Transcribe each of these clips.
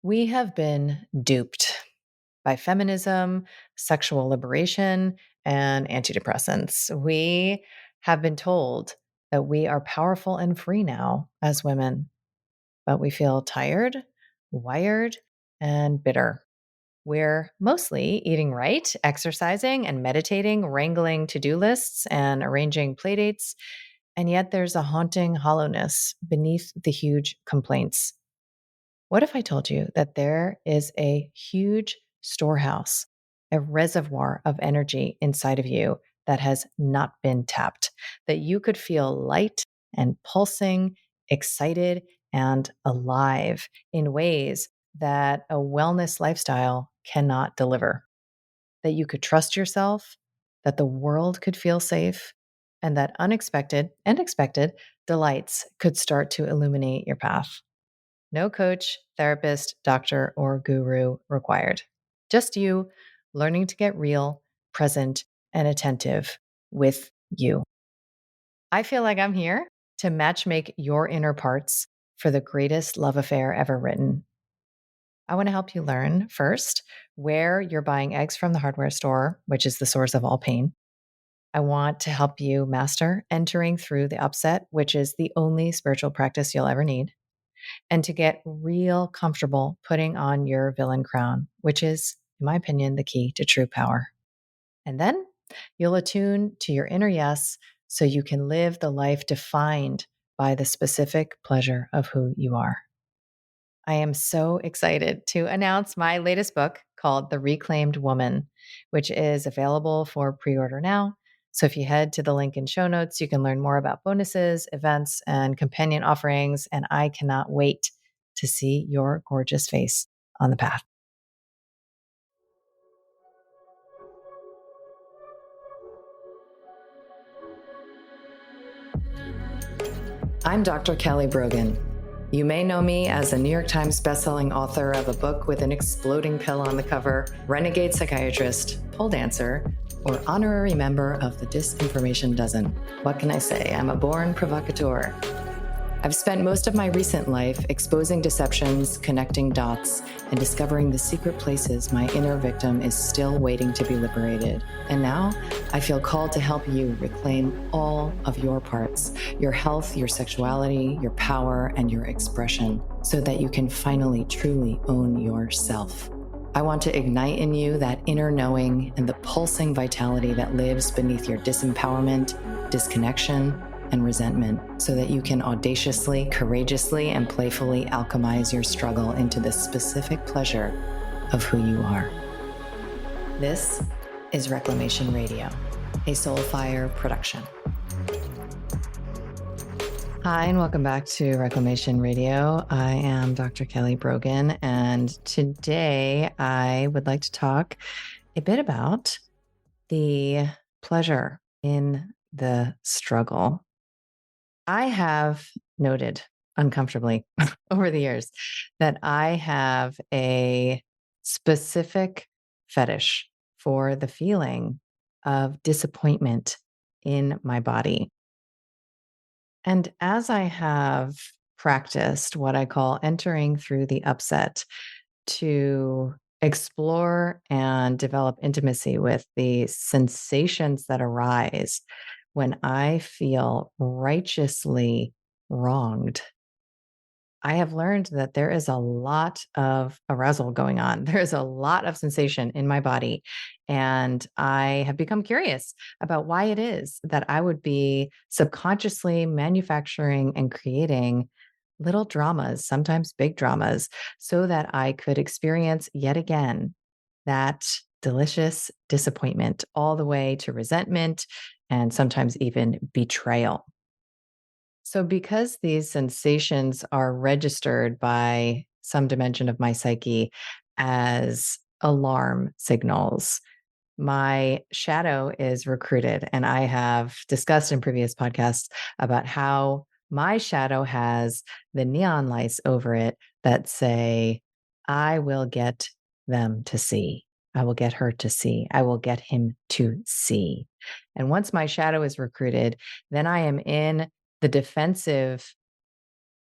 We have been duped by feminism, sexual liberation, and antidepressants. We have been told that we are powerful and free now as women, but we feel tired, wired, and bitter. We're mostly eating right, exercising and meditating, wrangling to do lists, and arranging playdates. And yet there's a haunting hollowness beneath the huge complaints. What if I told you that there is a huge storehouse, a reservoir of energy inside of you that has not been tapped, that you could feel light and pulsing, excited and alive in ways that a wellness lifestyle cannot deliver, that you could trust yourself, that the world could feel safe, and that unexpected and expected delights could start to illuminate your path. No coach, therapist, doctor, or guru required. Just you learning to get real, present, and attentive with you. I feel like I'm here to matchmake your inner parts for the greatest love affair ever written. I want to help you learn first where you're buying eggs from the hardware store, which is the source of all pain. I want to help you master entering through the upset, which is the only spiritual practice you'll ever need, and to get real comfortable putting on your villain crown, which is, in my opinion, the key to true power. And then you'll attune to your inner yes so you can live the life defined by the specific pleasure of who you are. I am so excited to announce my latest book called The Reclaimed Woman, which is available for pre order now. So if you head to the link in show notes, you can learn more about bonuses, events, and companion offerings. And I cannot wait to see your gorgeous face on the path. I'm Dr. Kelly Brogan. You may know me as a New York Times bestselling author of a book with an exploding pill on the cover, renegade psychiatrist, pole dancer, or honorary member of the Disinformation Dozen. What can I say? I'm a born provocateur. I've spent most of my recent life exposing deceptions, connecting dots, and discovering the secret places my inner victim is still waiting to be liberated. And now I feel called to help you reclaim all of your parts, your health, your sexuality, your power, and your expression, so that you can finally truly own yourself. I want to ignite in you that inner knowing and the pulsing vitality that lives beneath your disempowerment, disconnection, and resentment, so that you can audaciously, courageously, and playfully alchemize your struggle into the specific pleasure of who you are. This is Reclamation Radio, a Soulfire production. Hi, and welcome back to Reclamation Radio. I am Dr. Kelly Brogan, and today I would like to talk a bit about the pleasure in the struggle. I have noted uncomfortably over the years that I have a specific fetish for the feeling of disappointment in my body. And as I have practiced what I call entering through the upset to explore and develop intimacy with the sensations that arise when I feel righteously wronged, I have learned that there is a lot of arousal going on. There is a lot of sensation in my body. And I have become curious about why it is that I would be subconsciously manufacturing and creating little dramas, sometimes big dramas, so that I could experience yet again that delicious disappointment, all the way to resentment and sometimes even betrayal. So, because these sensations are registered by some dimension of my psyche as alarm signals, my shadow is recruited. And I have discussed in previous podcasts about how my shadow has the neon lights over it that say, I will get them to see. I will get her to see. I will get him to see. And once my shadow is recruited, then I am in the defensive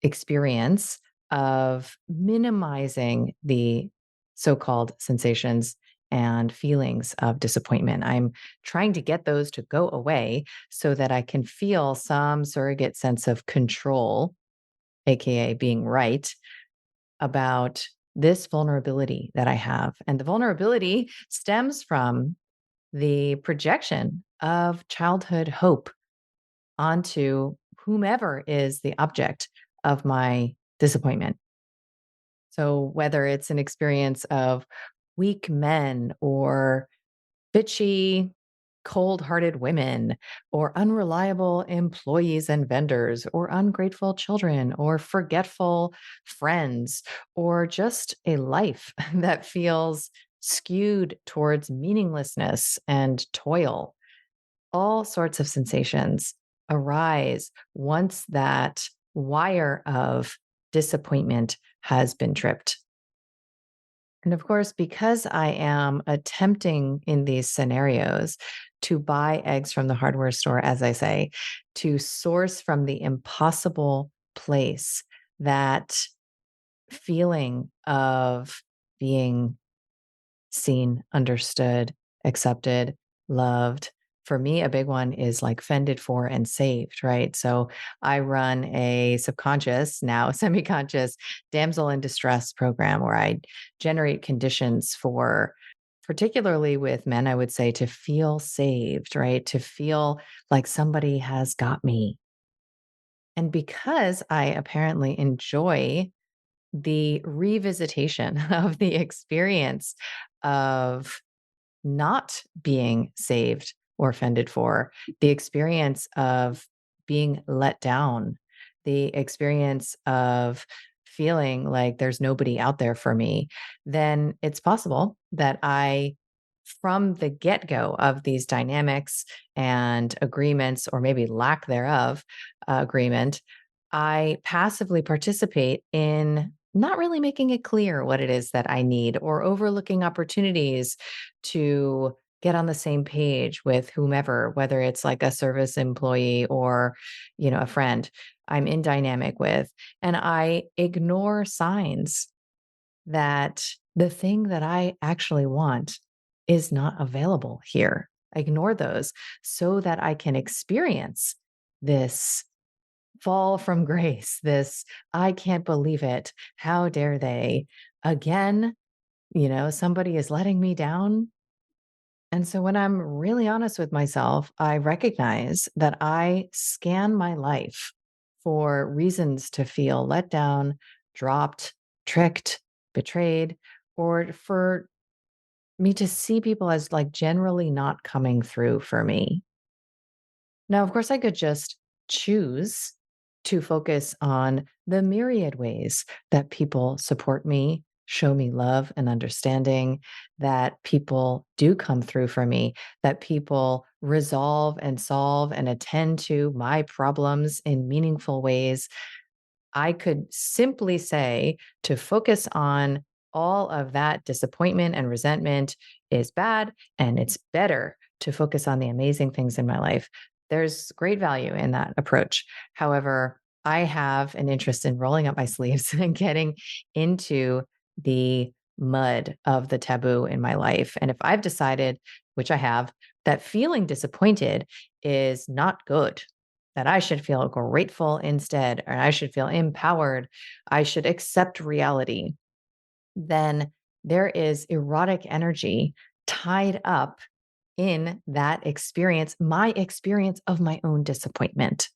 experience of minimizing the so called sensations and feelings of disappointment. I'm trying to get those to go away so that I can feel some surrogate sense of control, AKA being right, about this vulnerability that I have. And the vulnerability stems from the projection of childhood hope onto whomever is the object of my disappointment. So, whether it's an experience of weak men or bitchy, cold hearted women, or unreliable employees and vendors, or ungrateful children, or forgetful friends, or just a life that feels skewed towards meaninglessness and toil, all sorts of sensations arise once that wire of disappointment has been tripped. And of course, because I am attempting in these scenarios to buy eggs from the hardware store, as I say, to source from the impossible place, that feeling of being seen, understood, accepted, loved. For me, a big one is like fended for and saved, right? So I run a subconscious, now semi conscious damsel in distress program where I generate conditions for, particularly with men, I would say to feel saved, right? To feel like somebody has got me. And because I apparently enjoy the revisitation of the experience of not being saved or fended for, the experience of being let down, the experience of feeling like there's nobody out there for me, then it's possible that I, from the get go of these dynamics and agreements, or maybe lack thereof, agreement, I passively participate in not really making it clear what it is that I need, or overlooking opportunities to get on the same page with whomever, whether it's like a service employee or, a friend I'm in dynamic with. And I ignore signs that the thing that I actually want is not available here. I ignore those so that I can experience this fall from grace, this I can't believe it. How dare they? Again, somebody is letting me down. And so when I'm really honest with myself, I recognize that I scan my life for reasons to feel let down, dropped, tricked, betrayed, or for me to see people as like generally not coming through for me. Now, of course, I could just choose to focus on the myriad ways that people support me, show me love and understanding, that people do come through for me, that people resolve and solve and attend to my problems in meaningful ways. I could simply say to focus on all of that disappointment and resentment is bad, and it's better to focus on the amazing things in my life. There's great value in that approach. However, I have an interest in rolling up my sleeves and getting into the mud of the taboo in my life. And if I've decided, which I have, that feeling disappointed is not good, that I should feel grateful instead, or I should feel empowered, I should accept reality, then there is erotic energy tied up in that experience, my experience of my own disappointment.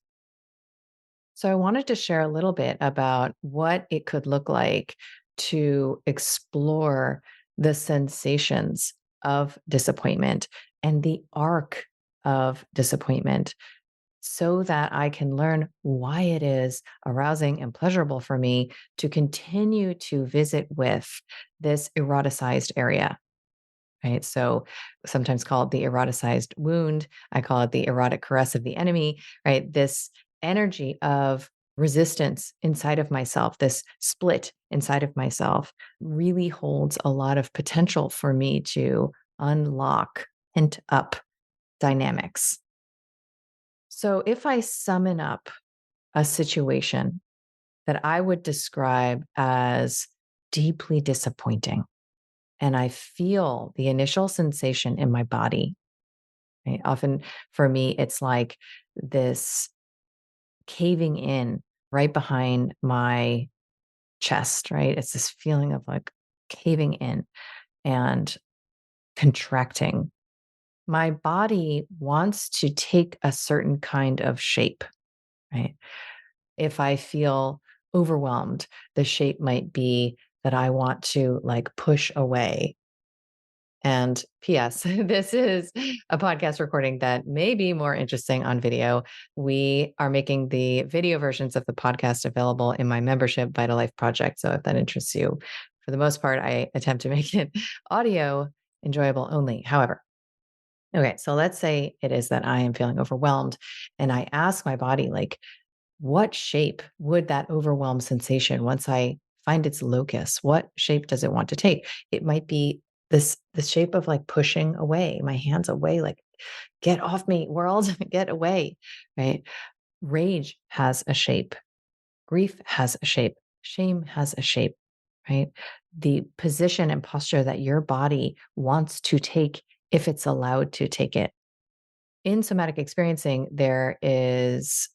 So I wanted to share a little bit about what it could look like to explore the sensations of disappointment and the arc of disappointment so that I can learn why it is arousing and pleasurable for me to continue to visit with this eroticized area. Right. So sometimes called the eroticized wound. I call it the erotic caress of the enemy, right? This energy of resistance inside of myself, this split inside of myself really holds a lot of potential for me to unlock pent up dynamics. So if I summon up a situation that I would describe as deeply disappointing. And I feel the initial sensation in my body. Right? Often for me, it's like this caving in right behind my chest, right? It's this feeling of like caving in and contracting. My body wants to take a certain kind of shape, right? If I feel overwhelmed, the shape might be that I want to like push away. And PS, this is a podcast recording that may be more interesting on video. We are making the video versions of the podcast available in my membership, Vital Life Project. So if that interests you, for the most part, I attempt to make it audio enjoyable only. However, okay, so let's say it is that I am feeling overwhelmed and I ask my body, like, what shape would that overwhelmed sensation, once I find its locus, what shape does it want to take? It might be this shape of like pushing away, my hands away, like, get off me, world, get away, right? Rage has a shape, grief has a shape, shame has a shape, right? The position and posture that your body wants to take if it's allowed to take it. In somatic experiencing, there is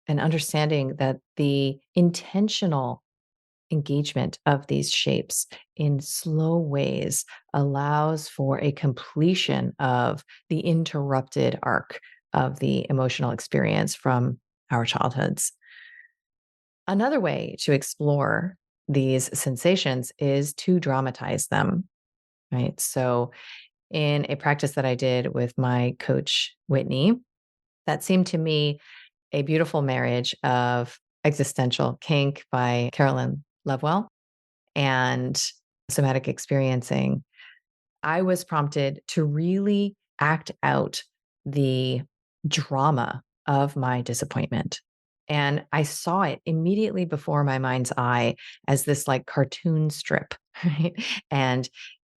an understanding that the intentional engagement of these shapes in slow ways allows for a completion of the interrupted arc of the emotional experience from our childhoods. Another way to explore these sensations is to dramatize them, right? So, in a practice that I did with my coach, Whitney, that seemed to me a beautiful marriage of existential kink by Carolyn Lovewell and somatic experiencing. I was prompted to really act out the drama of my disappointment. And I saw it immediately before my mind's eye as this like cartoon strip, right? And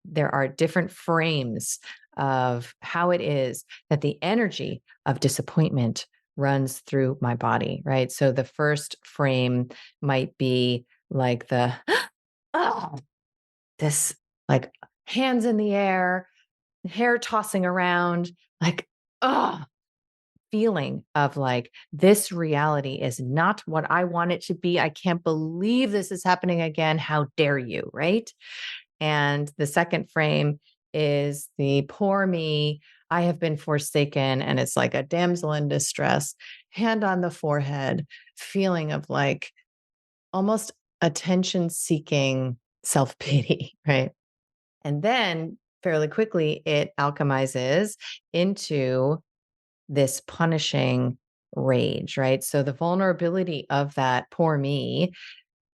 there are different frames of how it is that the energy of disappointment runs through my body, right? So the first frame might be like the, oh, this like hands in the air, hair tossing around, like, oh, feeling of like, this reality is not what I want it to be. I can't believe this is happening again. How dare you, right? And the second frame is the poor me, I have been forsaken. And it's like a damsel in distress, hand on the forehead, feeling of like almost attention seeking self pity, right? And then fairly quickly, it alchemizes into this punishing rage, right? So the vulnerability of that poor me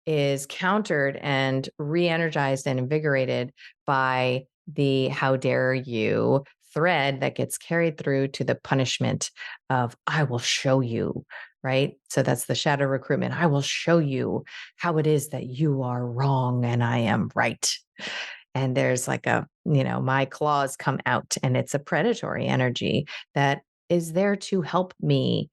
is countered and re-energized and invigorated by the how dare you thread that gets carried through to the punishment of I will show you, right? So that's the shadow recruitment. I will show you how it is that you are wrong and I am right. And there's like a, my claws come out and it's a predatory energy that is there to help me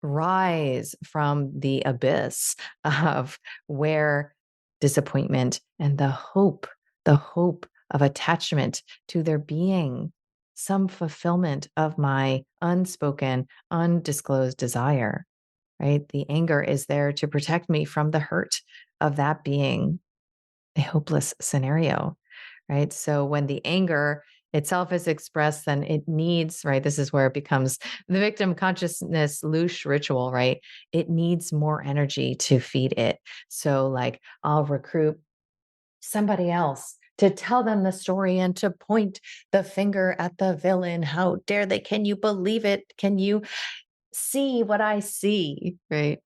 rise from the abyss of where disappointment and the hope of attachment to there being some fulfillment of my unspoken, undisclosed desire, right? The anger is there to protect me from the hurt of that being a hopeless scenario, right? So when the anger itself is expressed, then it needs, right? This is where it becomes the victim consciousness loosh ritual, right? It needs more energy to feed it. So, like, I'll recruit somebody else to tell them the story and to point the finger at the villain. How dare they? Can you believe it? Can you see what I see? Right.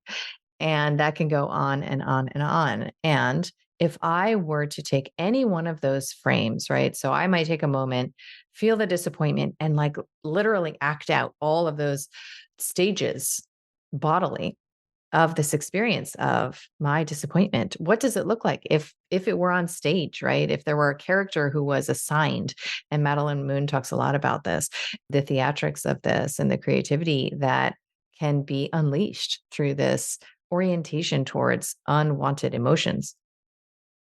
And that can go on and on and on. And if I were to take any one of those frames, right? So I might take a moment, feel the disappointment, and like literally act out all of those stages bodily of this experience of my disappointment. What does it look like if it were on stage, right? If there were a character who was assigned, and Madeline Moon talks a lot about this, the theatrics of this and the creativity that can be unleashed through this orientation towards unwanted emotions.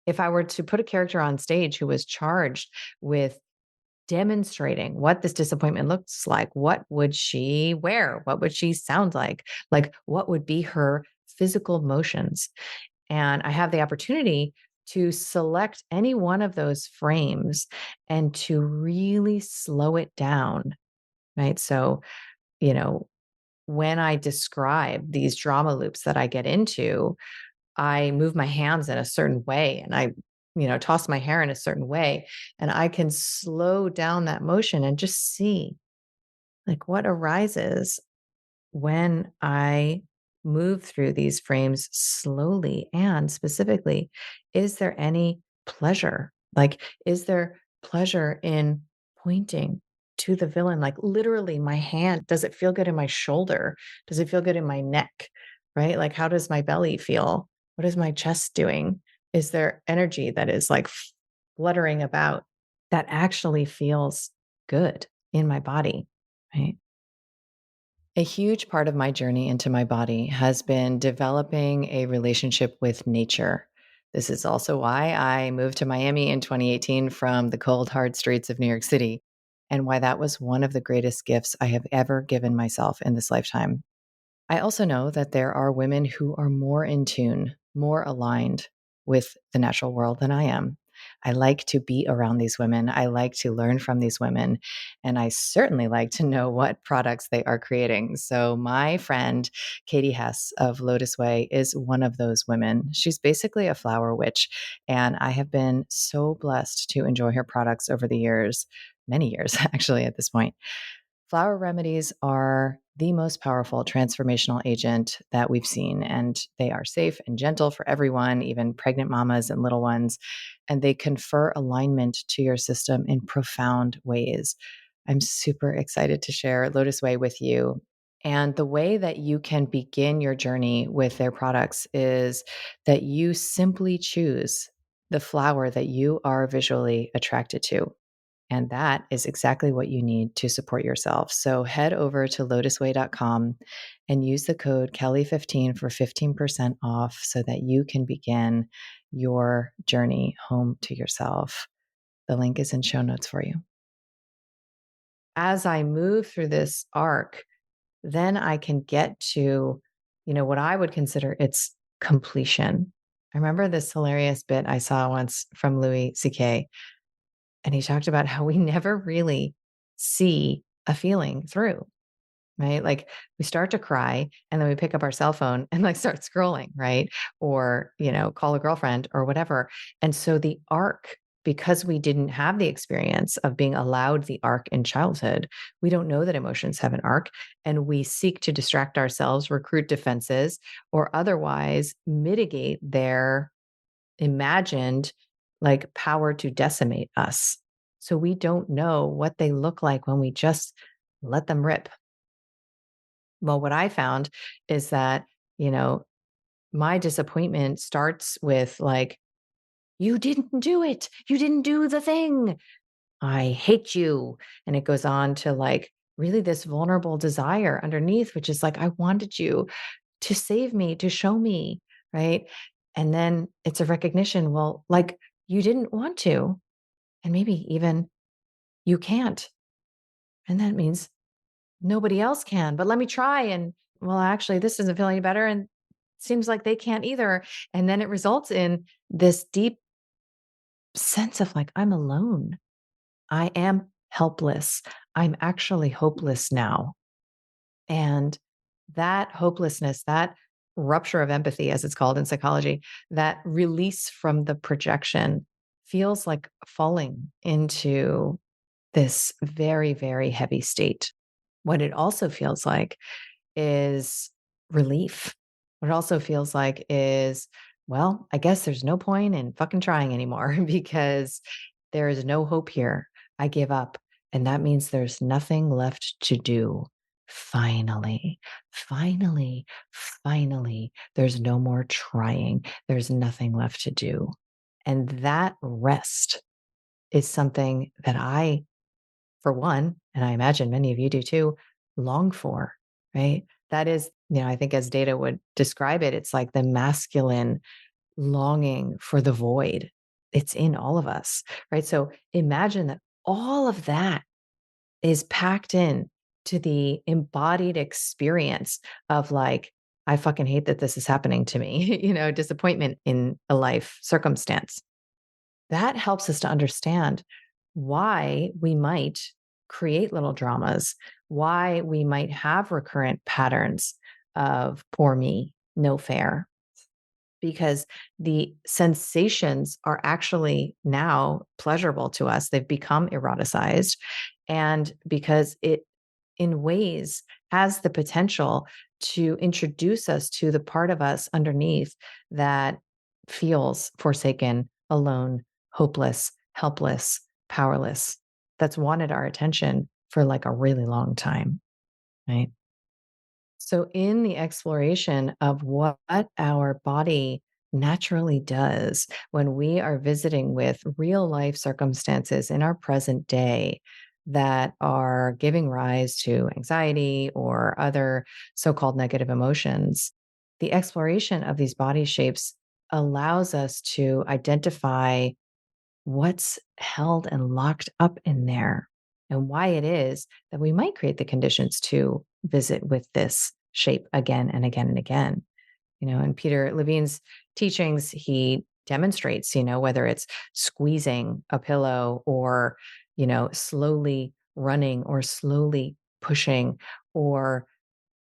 If I were to put a character on stage who was charged with demonstrating what this disappointment looks like, what would she wear? What would she sound like? Like, what would be her physical motions? And I have the opportunity to select any one of those frames and to really slow it down, right? So, you know, when I describe these drama loops that I get into, I move my hands in a certain way and I toss my hair in a certain way. And I can slow down that motion and just see like what arises when I move through these frames slowly and specifically, is there any pleasure? Like, is there pleasure in pointing to the villain? Like, literally, my hand, does it feel good in my shoulder? Does it feel good in my neck? Right? Like, how does my belly feel? What is my chest doing? Is there energy that is like fluttering about that actually feels good in my body? Right. A huge part of my journey into my body has been developing a relationship with nature. This is also why I moved to Miami in 2018 from the cold, hard streets of New York City, and why that was one of the greatest gifts I have ever given myself in this lifetime. I also know that there are women who are more in tune, more aligned with the natural world than I am. I like to be around these women. I like to learn from these women. And I certainly like to know what products they are creating. So, my friend, Katie Hess of Lotus Way, is one of those women. She's basically a flower witch. And I have been so blessed to enjoy her products over the years, many years actually at this point. Flower remedies are the most powerful transformational agent that we've seen, and they are safe and gentle for everyone, even pregnant mamas and little ones. And they confer alignment to your system in profound ways. I'm super excited to share Lotus Way with you. And the way that you can begin your journey with their products is that you simply choose the flower that you are visually attracted to. And that is exactly what you need to support yourself. So head over to lotusway.com and use the code Kelly15 for 15% off so that you can begin your journey home to yourself. The link is in show notes for you. As I move through this arc, then I can get to, what I would consider its completion. I remember this hilarious bit I saw once from Louis C.K. And he talked about how we never really see a feeling through, right? Like we start to cry and then we pick up our cell phone and like start scrolling, right? Or, call a girlfriend or whatever. And so the arc, because we didn't have the experience of being allowed the arc in childhood, we don't know that emotions have an arc. And we seek to distract ourselves, recruit defenses, or otherwise mitigate their imagined like power to decimate us. So we don't know what they look like when we just let them rip. Well, what I found is that, you know, my disappointment starts with like, you didn't do it. You didn't do the thing. I hate you. And it goes on to like really this vulnerable desire underneath, which is like, I wanted you to save me, to show me. Right. And then it's a recognition. Well, like you didn't want to, and maybe even you can't. And that means nobody else can, but let me try. And well, actually, this doesn't feel any better. And seems like they can't either. And then it results in this deep sense of like, I'm alone. I am helpless. I'm actually hopeless now. And that hopelessness, that rupture of empathy, as it's called in psychology, that release from the projection feels like falling into this very, very heavy state. What it also feels like is relief. What it also feels like is, well, I guess there's no point in fucking trying anymore because there is no hope here. I give up. And that means there's nothing left to do. Finally, finally, finally, there's no more trying. There's nothing left to do. And that rest is something that I, for one, and I imagine many of you do too, long for, right? That is, I think as data would describe it, it's like the masculine longing for the void. It's in all of us, right? So imagine that all of that is packed in to the embodied experience of like, I fucking hate that this is happening to me, disappointment in a life circumstance. That helps us to understand why we might create little dramas, why we might have recurrent patterns of poor me, no fair, because the sensations are actually now pleasurable to us. They've become eroticized. And because it, in ways, has the potential to introduce us to the part of us underneath that feels forsaken, alone, hopeless, helpless, powerless, that's wanted our attention for like a really long time. Right. So, in the exploration of what our body naturally does when we are visiting with real life circumstances in our present day that are giving rise to anxiety or other so called negative emotions, the exploration of these body shapes allows us to identify what's held and locked up in there and why it is that we might create the conditions to visit with this shape again and again and again. In Peter Levine's teachings, he demonstrates, whether it's squeezing a pillow or, slowly running or slowly pushing or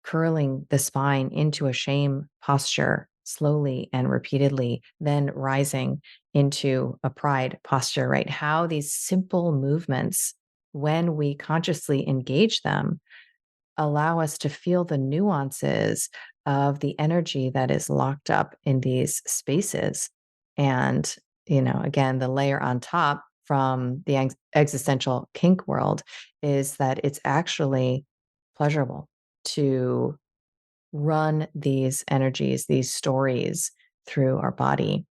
curling the spine into a shame posture slowly and repeatedly, then rising into a pride posture, right? How these simple movements, when we consciously engage them, allow us to feel the nuances of the energy that is locked up in these spaces. And, again, the layer on top from the existential kink world is that it's actually pleasurable to run these energies, these stories through our body.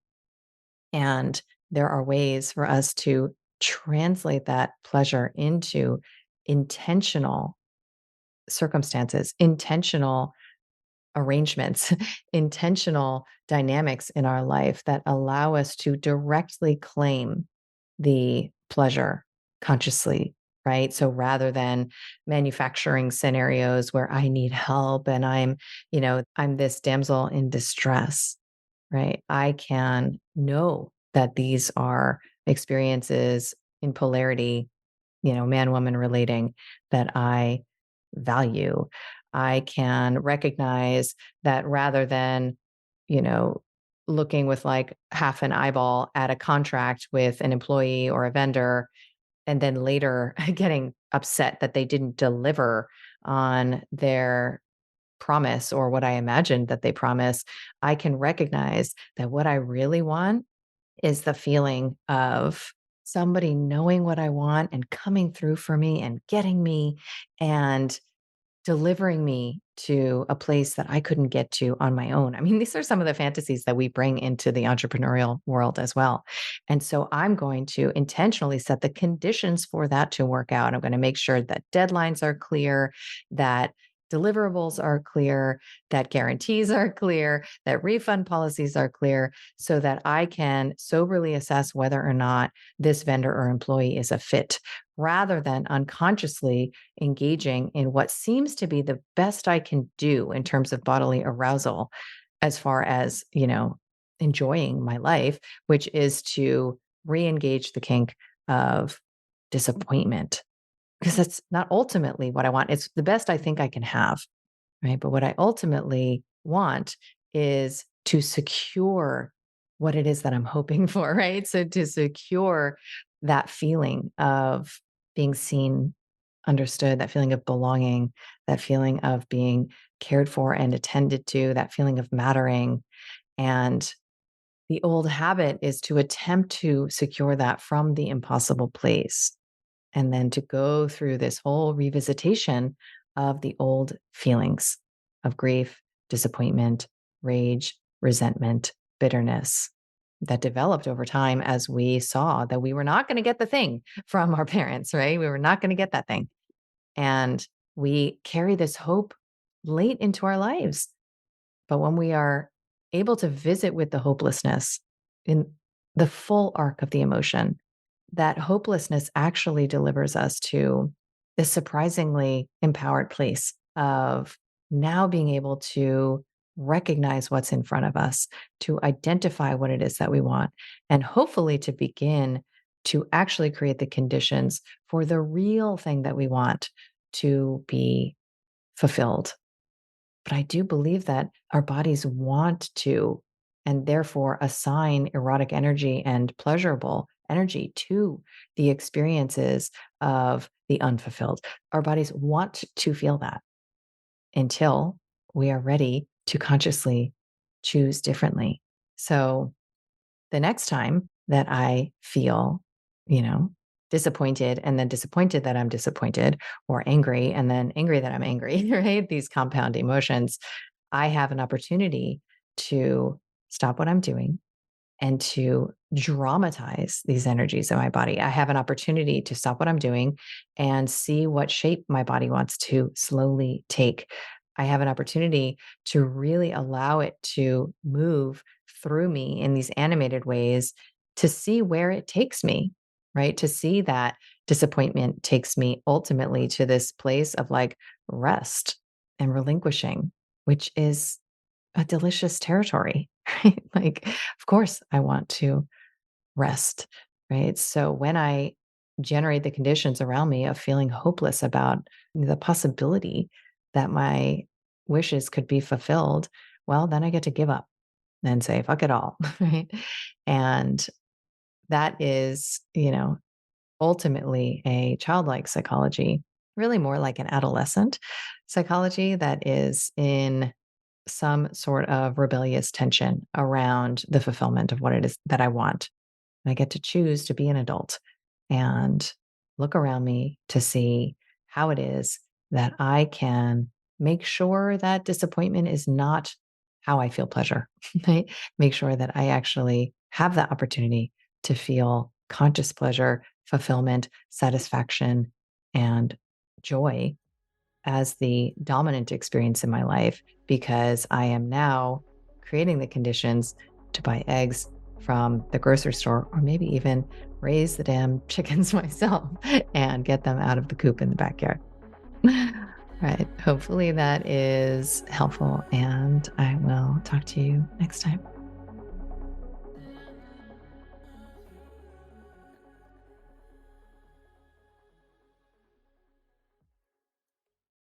And there are ways for us to translate that pleasure into intentional circumstances, intentional arrangements, intentional dynamics in our life that allow us to directly claim the pleasure consciously, right? So rather than manufacturing scenarios where I need help and I'm this damsel in distress, right? I can know that these are experiences in polarity, man woman relating that I value. I can recognize that rather than, you know, looking with like half an eyeball at a contract with an employee or a vendor, and then later getting upset that they didn't deliver on their promise or what I imagined that they promise, I can recognize that what I really want is the feeling of somebody knowing what I want and coming through for me and getting me and delivering me to a place that I couldn't get to on my own. I mean, these are some of the fantasies that we bring into the entrepreneurial world as well. And so I'm going to intentionally set the conditions for that to work out. I'm going to make sure that deadlines are clear, that deliverables are clear, that guarantees are clear, that refund policies are clear, so that I can soberly assess whether or not this vendor or employee is a fit rather than unconsciously engaging in what seems to be the best I can do in terms of bodily arousal as far as, enjoying my life, which is to re-engage the kink of disappointment because that's not ultimately what I want. It's the best I think I can have, right? But what I ultimately want is to secure what it is that I'm hoping for, right? So to secure that feeling of being seen, understood, that feeling of belonging, that feeling of being cared for and attended to, that feeling of mattering. And the old habit is to attempt to secure that from the impossible place and then to go through this whole revisitation of the old feelings of grief, disappointment, rage, resentment, bitterness that developed over time as we saw that we were not going to get the thing from our parents, right? We were not going to get that thing. And we carry this hope late into our lives. But when we are able to visit with the hopelessness in the full arc of the emotion, that hopelessness actually delivers us to this surprisingly empowered place of now being able to recognize what's in front of us, to identify what it is that we want, and hopefully to begin to actually create the conditions for the real thing that we want to be fulfilled. But I do believe that our bodies want to, and therefore assign erotic energy and pleasurable energy to the experiences of the unfulfilled. Our bodies want to feel that until we are ready to consciously choose differently. So the next time that I feel, you know, disappointed and then disappointed that I'm disappointed, or angry and then angry that I'm angry, right? These compound emotions, I have an opportunity to stop what I'm doing and to dramatize these energies in my body. I have an opportunity to stop what I'm doing and see what shape my body wants to slowly take. I have an opportunity to really allow it to move through me in these animated ways to see where it takes me, right? To see that disappointment takes me ultimately to this place of like rest and relinquishing, which is a delicious territory, right? Like, of course, I want to rest, right? So when I generate the conditions around me of feeling hopeless about the possibility that my wishes could be fulfilled, well, then I get to give up and say, fuck it all, right? And that is, ultimately a childlike psychology, really more like an adolescent psychology that is in some sort of rebellious tension around the fulfillment of what it is that I want. And I get to choose to be an adult and look around me to see how it is that I can make sure that disappointment is not how I feel pleasure, right? Make sure that I actually have that opportunity to feel conscious pleasure, fulfillment, satisfaction, and joy as the dominant experience in my life because I am now creating the conditions to buy eggs from the grocery store or maybe even raise the damn chickens myself and get them out of the coop in the backyard. Right. Hopefully that is helpful and I will talk to you next time.